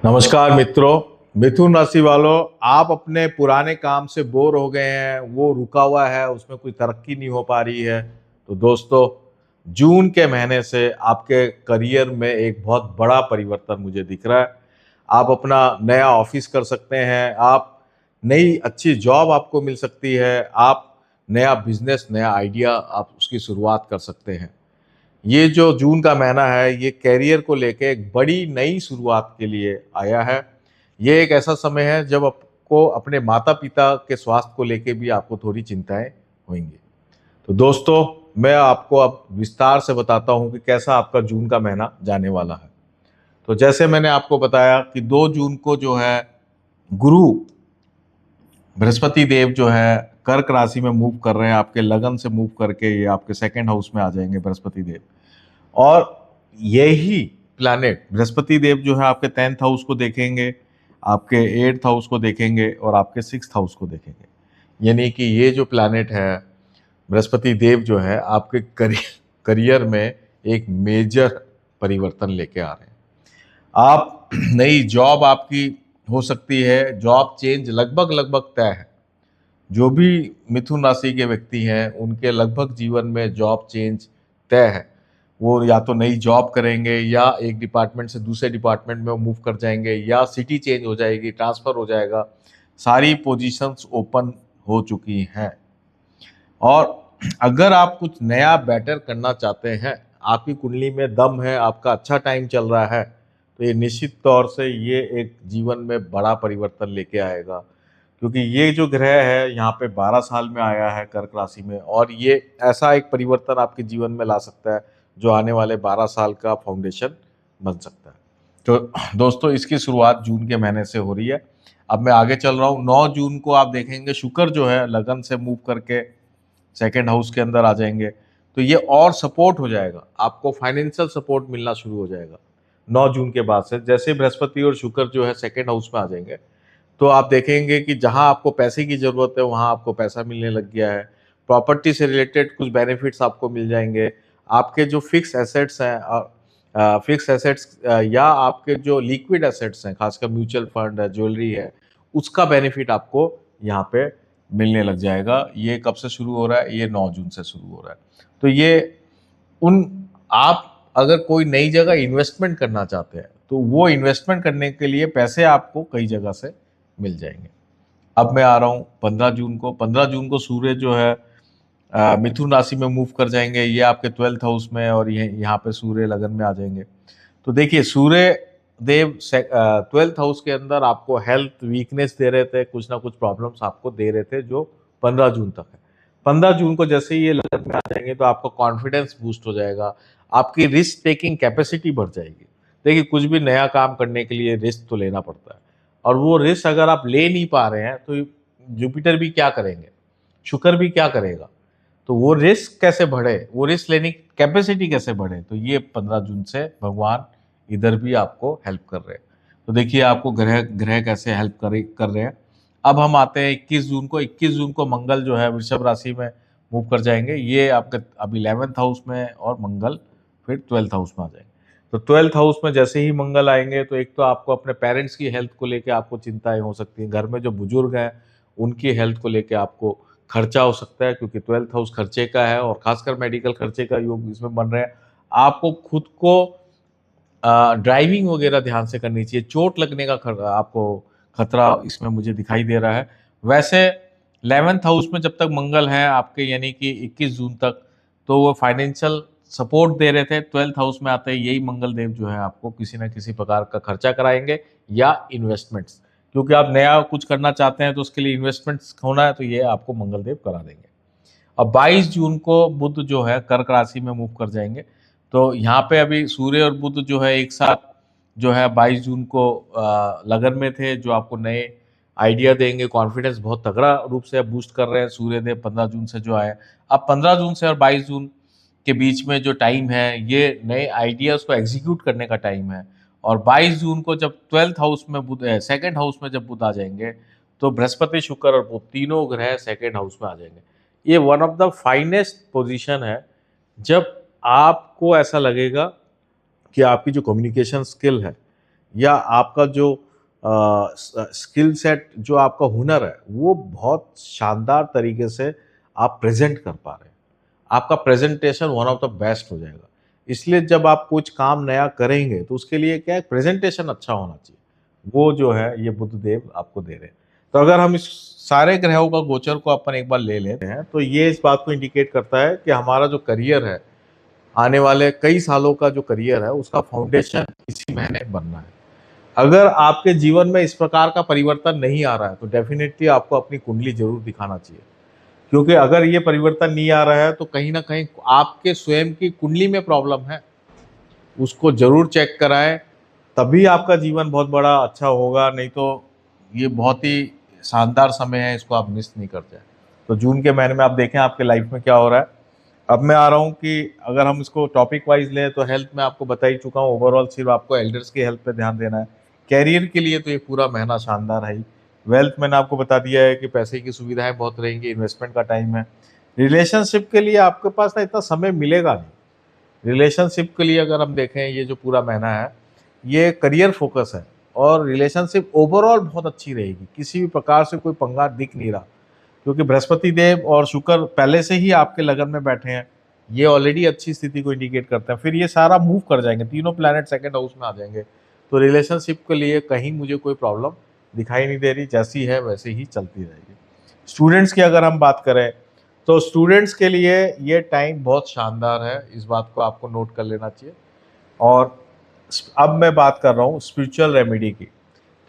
नमस्कार मित्रों। मिथुन राशि वालों, आप अपने पुराने काम से बोर हो गए हैं, वो रुका हुआ है, उसमें कोई तरक्की नहीं हो पा रही है। तो दोस्तों, जून के महीने से आपके करियर में एक बहुत बड़ा परिवर्तन मुझे दिख रहा है। आप अपना नया ऑफिस कर सकते हैं, आप नई अच्छी जॉब आपको मिल सकती है, आप नया बिजनेस, नया आइडिया आप उसकी शुरुआत कर सकते हैं। ये जो जून का महीना है, ये करियर को लेके एक बड़ी नई शुरुआत के लिए आया है। ये एक ऐसा समय है जब आपको अपने माता-पिता के स्वास्थ्य को लेके भी आपको थोड़ी चिंताएँ होंगी। तो दोस्तों, मैं आपको अब विस्तार से बताता हूँ कि कैसा आपका जून का महीना जाने वाला है। तो जैसे मैंने आपको बताया कि 2 जून को जो है गुरु बृहस्पति देव जो है कर्क राशि में मूव कर रहे हैं, आपके लगन से मूव करके ये आपके सेकंड हाउस में आ जाएँगे बृहस्पति देव। और यही प्लैनेट बृहस्पति देव जो है आपके 10th हाउस को देखेंगे, आपके 8th हाउस को देखेंगे और आपके 6th हाउस को देखेंगे। यानी कि ये जो प्लैनेट है बृहस्पति देव जो है आपके करियर में एक मेजर परिवर्तन लेके आ रहे हैं। आप नई जॉब आपकी हो सकती है, जॉब चेंज लगभग लगभग तय है। जो भी मिथुन राशि के व्यक्ति हैं, उनके लगभग जीवन में जॉब चेंज तय है। वो या तो नई जॉब करेंगे या एक डिपार्टमेंट से दूसरे डिपार्टमेंट में मूव कर जाएँगे या सिटी चेंज हो जाएगी, ट्रांसफ़र हो जाएगा। सारी पोज़ीशंस ओपन हो चुकी हैं। और अगर आप कुछ नया बेटर करना चाहते हैं, आपकी कुंडली में दम है, आपका अच्छा टाइम चल रहा है, तो ये निश्चित तौर से ये एक जीवन में बड़ा परिवर्तन लेके आएगा। क्योंकि ये जो ग्रह है यहाँ पे 12 साल में आया है कर्क राशि में, और ये ऐसा एक परिवर्तन आपके जीवन में ला सकता है जो आने वाले 12 साल का फाउंडेशन बन सकता है। तो दोस्तों, इसकी शुरुआत जून के महीने से हो रही है। अब मैं आगे चल रहा हूँ। 9 जून को आप देखेंगे शुक्र जो है लगन से मूव करके सेकंड हाउस के अंदर आ जाएंगे। तो ये और सपोर्ट हो जाएगा, आपको फाइनेंशियल सपोर्ट मिलना शुरू हो जाएगा 9 जून के बाद से। जैसे बृहस्पति और शुक्र जो है सेकंड हाउस में आ जाएंगे, तो आप देखेंगे कि जहां आपको पैसे की जरूरत है वहां आपको पैसा मिलने लग गया है। प्रॉपर्टी से रिलेटेड कुछ बेनिफिट्स आपको मिल जाएंगे। आपके जो फिक्स एसेट्स हैं, फिक्स एसेट्स या आपके जो लिक्विड एसेट्स हैं, खासकर म्यूचुअल फंड है, ज्वेलरी है, उसका बेनिफिट आपको यहाँ पे मिलने लग जाएगा। ये कब से शुरू हो रहा है? ये 9 जून से शुरू हो रहा है। तो ये उन आप अगर कोई नई जगह इन्वेस्टमेंट करना चाहते हैं, तो वो इन्वेस्टमेंट करने के लिए पैसे आपको कई जगह से मिल जाएंगे। अब मैं आ रहा हूँ 15 जून को। 15 जून को सूर्य जो है मिथुन राशि में मूव कर जाएंगे, ये आपके 12th हाउस में, और ये यहाँ पे सूर्य लगन में आ जाएंगे। तो देखिए, सूर्य देव 12th हाउस के अंदर आपको हेल्थ वीकनेस दे रहे थे, कुछ ना कुछ प्रॉब्लम्स आपको दे रहे थे, जो 15 जून तक है। 15 जून को जैसे ही ये लगन में आ जाएंगे तो आपका कॉन्फिडेंस बूस्ट हो जाएगा, आपकी रिस्क टेकिंग कैपेसिटी बढ़ जाएगी। देखिए, कुछ भी नया काम करने के लिए रिस्क तो लेना पड़ता है, और वो रिस्क अगर आप ले नहीं पा रहे हैं तो जुपिटर भी क्या करेंगे, शुक्र भी क्या करेगा। तो वो रिस्क कैसे बढ़े, वो रिस्क लेने की कैपेसिटी कैसे बढ़े, तो ये 15 जून से भगवान इधर भी आपको हेल्प कर रहे हैं। तो देखिए, आपको ग्रह ग्रह कैसे हेल्प कर रहे हैं। अब हम आते हैं 21 जून को। 21 जून को मंगल जो है वृषभ राशि में मूव कर जाएंगे। ये आपके अब 11th हाउस में, और मंगल फिर 12th हाउस में आ जाएंगे। तो 12th हाउस में जैसे ही मंगल आएंगे तो एक तो आपको अपने पेरेंट्स की हेल्थ को लेके आपको चिंताएं हो सकती हैं, घर में जो बुजुर्ग हैं उनकी हेल्थ को लेके आपको खर्चा हो सकता है, क्योंकि 12th हाउस खर्चे का है, और खासकर मेडिकल खर्चे का योग इसमें बन रहे हैं। आपको खुद को ड्राइविंग वगैरह ध्यान से करनी चाहिए, चोट लगने का आपको खतरा इसमें मुझे दिखाई दे रहा है। वैसे 11th हाउस में जब तक मंगल है आपके, यानी कि 21 जून तक, तो वो फाइनेंशियल सपोर्ट दे रहे थे। 12th हाउस में आते ही यही मंगल देव जो है आपको किसी न किसी प्रकार का खर्चा कराएंगे, या इन्वेस्टमेंट्स, क्योंकि आप नया कुछ करना चाहते हैं तो उसके लिए इन्वेस्टमेंट्स होना है, तो ये आपको मंगल देव करा देंगे। अब 22 जून को बुध जो है कर्क राशि में मूव कर जाएंगे। तो यहाँ पे अभी सूर्य और बुध जो है एक साथ जो है 22 जून को लगन में थे, जो आपको नए आइडिया देंगे। कॉन्फिडेंस बहुत तगड़ा रूप से बूस्ट कर रहे हैं सूर्य देव 15 जून से जो आए। अब 15 जून से और 22 जून के बीच में जो टाइम है, ये नए आइडियाज को एग्जीक्यूट करने का टाइम है। और 22 जून को जब 12th हाउस में बुध, सेकेंड हाउस में जब बुध आ जाएंगे, तो बृहस्पति, शुक्र और बुध तीनों ग्रह सेकेंड हाउस में आ जाएंगे। ये one of the finest position है, जब आपको ऐसा लगेगा कि आपकी जो कम्युनिकेशन स्किल है या आपका जो स्किल सेट, जो आपका हुनर है, वो बहुत शानदार तरीके से आप प्रेजेंट कर पा रहे हैं। आपका presentation one of the best हो जाएगा। इसलिए जब आप कुछ काम नया करेंगे तो उसके लिए क्या है, प्रेजेंटेशन अच्छा होना चाहिए। वो जो है ये बुद्धदेव आपको दे रहे हैं। तो अगर हम इस सारे ग्रहों का गोचर को अपन एक बार ले लेते हैं तो ये इस बात को इंडिकेट करता है कि हमारा जो करियर है, आने वाले कई सालों का जो करियर है, उसका फाउंडेशन इसी महीने बनना है। अगर आपके जीवन में इस प्रकार का परिवर्तन नहीं आ रहा है तो डेफिनेटली आपको अपनी कुंडली जरूर दिखाना चाहिए, क्योंकि अगर ये परिवर्तन नहीं आ रहा है तो कहीं ना कहीं आपके स्वयं की कुंडली में प्रॉब्लम है। उसको जरूर चेक कराएं, तभी आपका जीवन बहुत बड़ा अच्छा होगा। नहीं तो ये बहुत ही शानदार समय है, इसको आप मिस नहीं कर जाए। तो जून के महीने में आप देखें आपके लाइफ में क्या हो रहा है। अब मैं आ रहा हूँ कि अगर हम इसको टॉपिक वाइज लें तो हेल्थ में आपको बता ही चुका हूँ। ओवरऑल सिर्फ आपको एल्डर्स की हेल्थ पे ध्यान देना है। कैरियर के लिए तो ये पूरा महीना शानदार है ही। वेल्थ मैंने आपको बता दिया है कि पैसे की सुविधाएं बहुत रहेंगी, इन्वेस्टमेंट का टाइम है। रिलेशनशिप के लिए आपके पास ना इतना समय मिलेगा नहीं। रिलेशनशिप के लिए अगर हम देखें, ये जो पूरा महीना है ये करियर फोकस है, और रिलेशनशिप ओवरऑल बहुत अच्छी रहेगी। किसी भी प्रकार से कोई पंगा दिख नहीं रहा, क्योंकि बृहस्पति देव और शुक्र पहले से ही आपके लगन में बैठे हैं। ये ऑलरेडी अच्छी स्थिति को इंडिकेट करते हैं। फिर ये सारा मूव कर जाएंगे, तीनों प्लैनेट सेकंड हाउस में आ जाएंगे। तो रिलेशनशिप के लिए कहीं मुझे कोई प्रॉब्लम दिखाई नहीं दे रही, जैसी है वैसे ही चलती रहेगी। स्टूडेंट्स की अगर हम बात करें तो स्टूडेंट्स के लिए ये टाइम बहुत शानदार है, इस बात को आपको नोट कर लेना चाहिए। और अब मैं बात कर रहा हूँ स्पिरिचुअल रेमेडी की।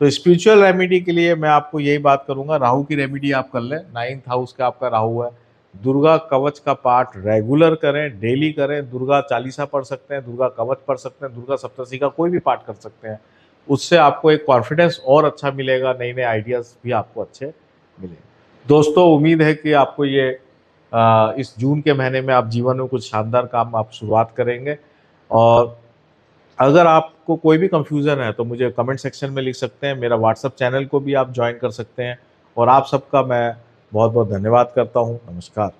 तो स्पिरिचुअल रेमेडी के लिए मैं आपको यही बात करूंगा, राहु की रेमेडी आप कर लें। 9th हाउस का आपका राहु है। दुर्गा कवच का पाठ रेगुलर करें, डेली करें। दुर्गा चालीसा पढ़ सकते हैं, दुर्गा कवच पढ़ सकते हैं, दुर्गा सप्तशती का कोई भी पाठ कर सकते हैं। उससे आपको एक कॉन्फिडेंस और अच्छा मिलेगा, नए नए आइडियाज भी आपको अच्छे मिलेंगे। दोस्तों, उम्मीद है कि आपको ये इस जून के महीने में आप जीवन में कुछ शानदार काम आप शुरुआत करेंगे। और अगर आपको कोई भी कंफ्यूजन है तो मुझे कमेंट सेक्शन में लिख सकते हैं। मेरा व्हाट्सएप चैनल को भी आप ज्वाइन कर सकते हैं। और आप सबका मैं बहुत बहुत धन्यवाद करता हूँ। नमस्कार।